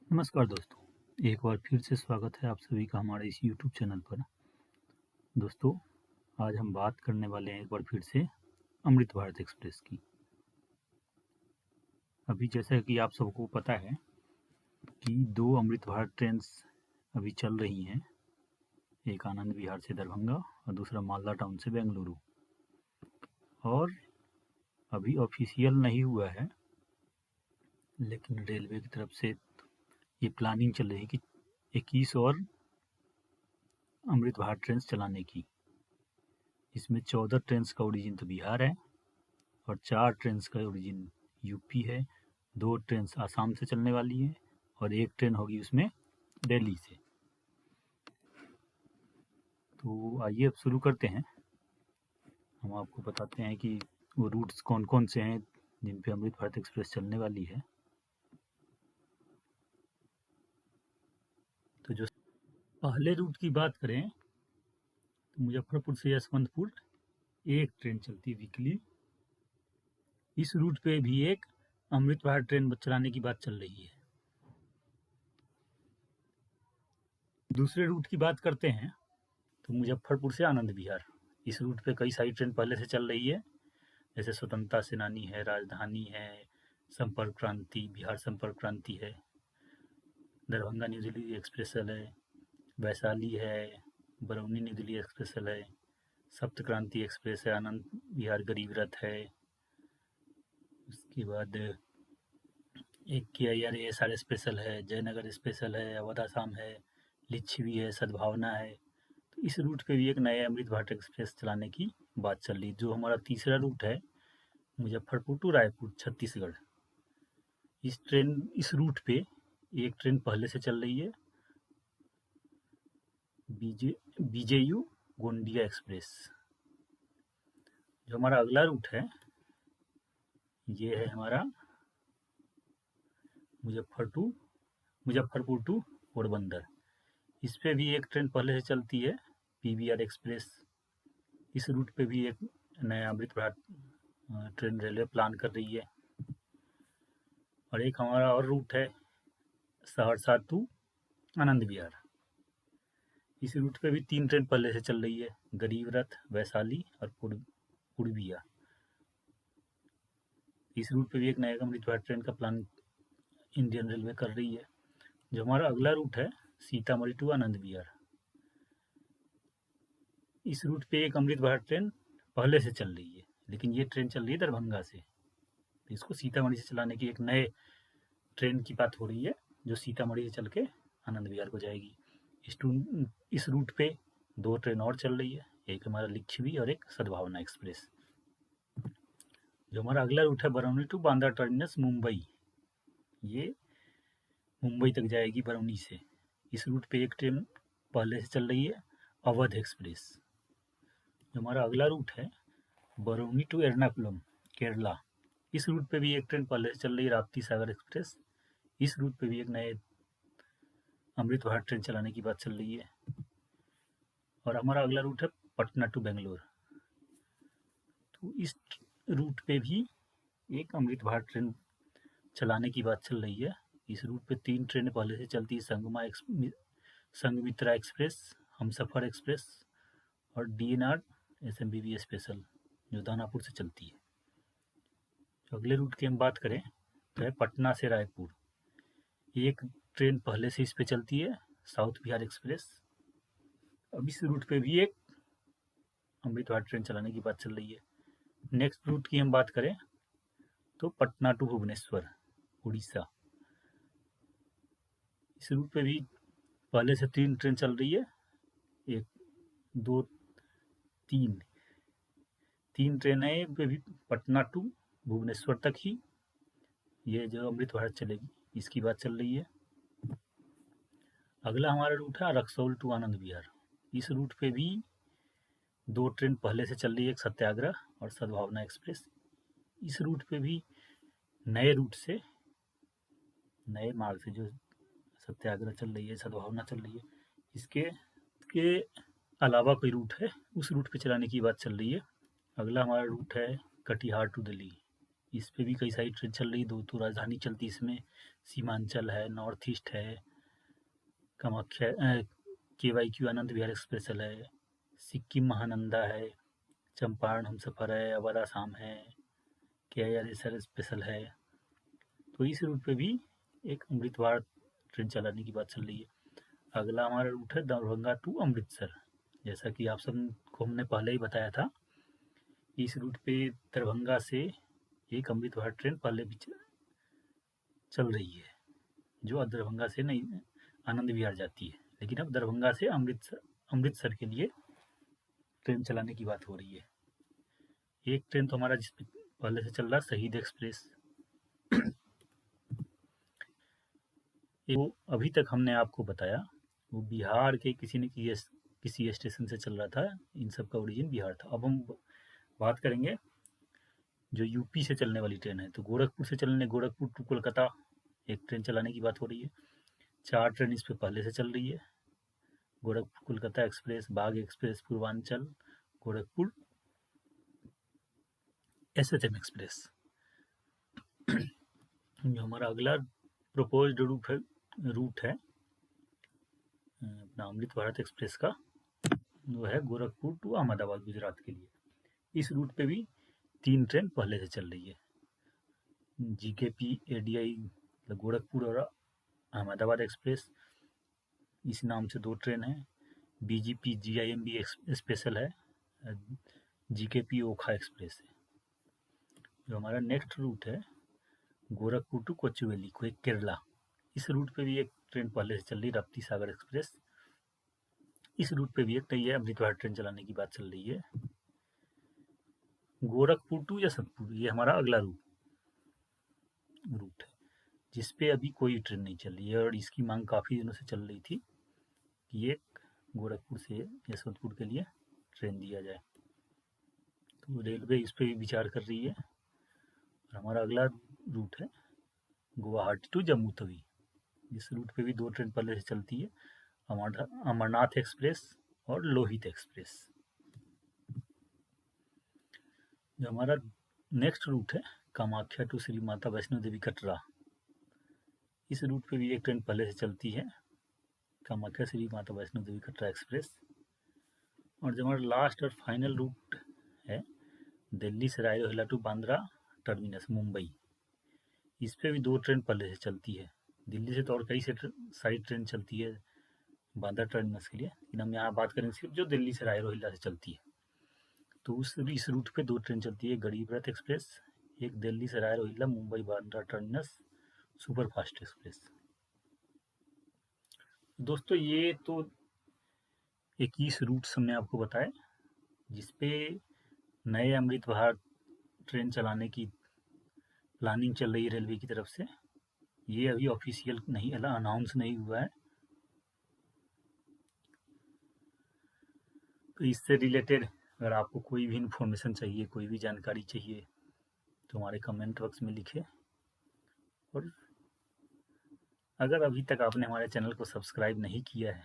नमस्कार दोस्तों, एक बार फिर से स्वागत है आप सभी का हमारे इस यूट्यूब चैनल पर। दोस्तों, आज हम बात करने वाले हैं एक बार फिर से अमृत भारत एक्सप्रेस की। अभी जैसा कि आप सबको पता है कि 2 अमृत भारत ट्रेन्स अभी चल रही हैं, एक आनंद विहार से दरभंगा और दूसरा मालदा टाउन से बेंगलुरु। और अभी ऑफिशियल नहीं हुआ है, लेकिन रेलवे की तरफ से ये प्लानिंग चल रही है कि 21 और अमृत भारत ट्रेन्स चलाने की। इसमें 14 ट्रेन्स का ओरिजिन तो बिहार है और 4 ट्रेन्स का ओरिजिन यूपी है, 2 ट्रेन्स आसाम से चलने वाली हैं और 1 ट्रेन होगी उसमें दिल्ली से। तो आइए अब शुरू करते हैं। हम आपको बताते हैं कि वो रूट्स कौन कौन से हैं जिन पे अमृत भारत एक्सप्रेस चलने वाली है। तो जो पहले रूट की बात करें तो मुजफ्फरपुर से यशवंतपुर एक ट्रेन चलती है वीकली। इस रूट पे भी एक अमृत भारत ट्रेन चलाने की बात चल रही है। दूसरे रूट की बात करते हैं तो मुजफ्फरपुर से आनंद विहार। इस रूट पे कई सारी ट्रेन पहले से चल रही है, जैसे स्वतंत्रता सेनानी है, राजधानी है, संपर्क क्रांति, बिहार संपर्क क्रांति है, दरभंगा न्यू दिल्ली एक्सप्रेसल है, वैशाली है, बरौनी न्यू दिल्ली एक्सप्रेसल है, सप्त क्रांति एक्सप्रेस है, आनंद विहार गरीब रथ है। उसके बाद एक KIR स्पेशल है, जयनगर स्पेशल है, अवध आसाम है, लिच्छवी है, सद्भावना है। तो इस रूट पे भी एक नया अमृत भारत एक्सप्रेस चलाने की बात चल रही। जो हमारा तीसरा रूट है मुजफ्फरपुर टू रायपुर छत्तीसगढ़, इस रूट पे एक ट्रेन पहले से चल रही है, BJU गोंडिया एक्सप्रेस। जो हमारा अगला रूट है ये है हमारा मुजफ्फरपुर टू पोरबंदर। इस पे भी एक ट्रेन पहले से चलती है, PVR एक्सप्रेस। इस रूट पे भी एक नया Amrit Bharat train railway plan कर रही है। और एक हमारा और रूट है सहरसा टू आनंद विहार। इस रूट पे भी 3 ट्रेन पहले से चल रही है, गरीब रथ, वैशाली और पूर्विया। इस रूट पे भी एक नया अमृत भारत ट्रेन का प्लान इंडियन रेलवे कर रही है। जो हमारा अगला रूट है सीतामढ़ी टू आनंद विहार। इस रूट पे एक अमृत भारत ट्रेन पहले से चल रही है, लेकिन ये ट्रेन चल रही है दरभंगा से। तो इसको सीतामढ़ी से चलाने की एक नए ट्रेन की बात हो रही है, जो सीतामढ़ी से चल के आनंद विहार को जाएगी। इस रूट पे 2 ट्रेन और चल रही है, एक हमारा लिच्छवी और एक सद्भावना एक्सप्रेस। जो हमारा अगला रूट है बरौनी टू बांद्रा टर्मिनस मुंबई, ये मुंबई तक जाएगी बरौनी से। इस रूट पे एक ट्रेन पहले से चल रही है, अवध एक्सप्रेस। जो हमारा अगला रूट है बरौनी टू एर्नाकुलम केरला। इस रूट पे भी एक ट्रेन पहले से चल रही है, राप्ती सागर एक्सप्रेस। इस रूट पे भी एक नए अमृत भारत ट्रेन चलाने की बात चल रही है। और हमारा अगला रूट है पटना टू बेंगलोर। तो इस रूट पे भी एक अमृत भारत ट्रेन चलाने की बात चल रही है। इस रूट पे 3 ट्रेनें पहले से चलती है, संघमित्रा एक्सप्रेस, हमसफर एक्सप्रेस और DNR SMBV स्पेशल, जो दानापुर से चलती है। तो अगले रूट की हम बात करें तो है पटना से रायपुर। एक ट्रेन पहले से इस पे चलती है, साउथ बिहार एक्सप्रेस। अब इस रूट पे भी एक अमृत भारत ट्रेन चलाने की बात चल रही है। नेक्स्ट रूट की हम बात करें तो पटना टू भुवनेश्वर उड़ीसा। इस रूट पे भी पहले से 3 ट्रेन चल रही है, एक दो तीन ट्रेनें पे भी पटना टू भुवनेश्वर तक ही ये जो अमृत भारत चलेगी, इसकी बात चल रही है। अगला हमारा रूट है रक्सौल टू आनंद विहार। इस रूट पे भी 2 ट्रेन पहले से चल रही है, एक सत्याग्रह और सद्भावना एक्सप्रेस। इस रूट पे भी नए मार्ग से जो सत्याग्रह चल रही है, सद्भावना चल रही है, इसके अलावा कोई रूट है, उस रूट पे चलाने की बात चल रही है। अगला हमारा रूट है कटिहार टू दिल्ली। इस पे भी कई सारी ट्रेन चल रही, 2 तो राजधानी चलती इसमें, सीमांचल है, नॉर्थ ईस्ट है, कामाख्या KYQ आनंद विहार एक्सप्रेस है, सिक्किम महानंदा है, चंपारण हमसफ़र है, अवध आसाम है, KIRSR स्पेशल है। तो इस रूट पे भी एक अमृत भारत ट्रेन चलाने की बात चल रही है। अगला हमारा रूट है दरभंगा टू अमृतसर। जैसा कि आप सबको हमने पहले ही बताया था, इस रूट पे दरभंगा से एक अमृत भारत ट्रेन पहले भी चल रही है, जो दरभंगा से नहीं आनंद विहार जाती है, लेकिन अब दरभंगा से अमृतसर के लिए ट्रेन चलाने की बात हो रही है। एक ट्रेन तो हमारा जिस पहले से चल रहा शहीद एक्सप्रेस, वो अभी तक हमने आपको बताया वो बिहार के किसी स्टेशन से चल रहा था, इन सब का ओरिजिन बिहार था। अब हम बात करेंगे जो यूपी से चलने वाली ट्रेन है, तो गोरखपुर टू कोलकाता एक ट्रेन चलाने की बात हो रही है। 4 ट्रेन इस पे पहले से चल रही है, गोरखपुर कोलकाता एक्सप्रेस, बाघ express, Purvanchal, Gorakhpur SHM express. जो हमारा अगला प्रपोज्ड रूट है अपना अमृत भारत एक्सप्रेस का, वो है गोरखपुर टू अहमदाबाद गुजरात के लिए। इस रूट पे भी 3 ट्रेन पहले से चल रही है, GKP ADI गोरखपुर और अहमदाबाद एक्सप्रेस, इस नाम से 2 ट्रेन है। BGP GIMB स्पेशल है, GKP ओखा एक्सप्रेस है। जो हमारा नेक्स्ट रूट है गोरखपुर टू कोचुवेली केरला, इस रूट पे भी एक ट्रेन पहले से चल रही, रप्ती सागर एक्सप्रेस। इस रूट पे भी एक नई अमृत भारत ट्रेन चलाने की बात चल रही है। गोरखपुर टू यशवंतपुर, ये हमारा अगला रूट है, जिस पे अभी कोई ट्रेन नहीं चल रही है, और इसकी मांग काफ़ी दिनों से चल रही थी कि एक गोरखपुर से यशवंतपुर के लिए ट्रेन दिया जाए। तो रेलवे इस पे भी विचार कर रही है। और हमारा अगला रूट है गुवाहाटी टू जम्मू तवी। इस रूट पे भी 2 ट्रेन पहले से चलती है, अमरनाथ एक्सप्रेस और लोहित एक्सप्रेस। जो हमारा नेक्स्ट रूट है कामाख्या टू श्री माता वैष्णो देवी कटरा, इस रूट पे भी एक ट्रेन पहले से चलती है, कामाख्या श्री माता वैष्णो देवी कटरा एक्सप्रेस। और जो हमारा लास्ट और फाइनल रूट है दिल्ली से रायरोहिल्ला टू बांद्रा टर्मिनस मुंबई, इस पे भी 2 ट्रेन पहले से चलती है। दिल्ली से तो और कई सारी ट्रेन चलती है बांद्रा टर्मिनस के लिए, लेकिन हम यहाँ बात करेंगे सिर्फ जो दिल्ली से रायरोहिल्ला से चलती है। तो इस रूट पे 2 ट्रेन चलती है, गरीब रथ एक्सप्रेस, एक दिल्ली से Rai Rohilla Mumbai Bandra terminus super fast express. दोस्तों ये तो 21 रूट्स हमने आपको बताए, जिसपे नए अमृत भारत ट्रेन चलाने की प्लानिंग चल रही है रेलवे की तरफ से। ये अभी ऑफिशियल नहीं अनाउंस नहीं हुआ है। तो इससे रिलेटेड अगर आपको कोई भी इन्फॉर्मेशन चाहिए, कोई भी जानकारी चाहिए, तो हमारे कमेंट बॉक्स में लिखें। और अगर अभी तक आपने हमारे चैनल को सब्सक्राइब नहीं किया है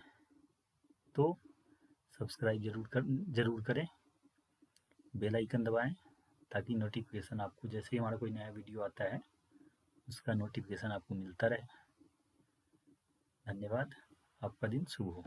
तो सब्सक्राइब ज़रूर करें, बेल आइकन दबाएं, ताकि नोटिफिकेशन आपको जैसे ही हमारा कोई नया वीडियो आता है उसका नोटिफिकेशन आपको मिलता रहे। धन्यवाद, आपका दिन शुभ हो।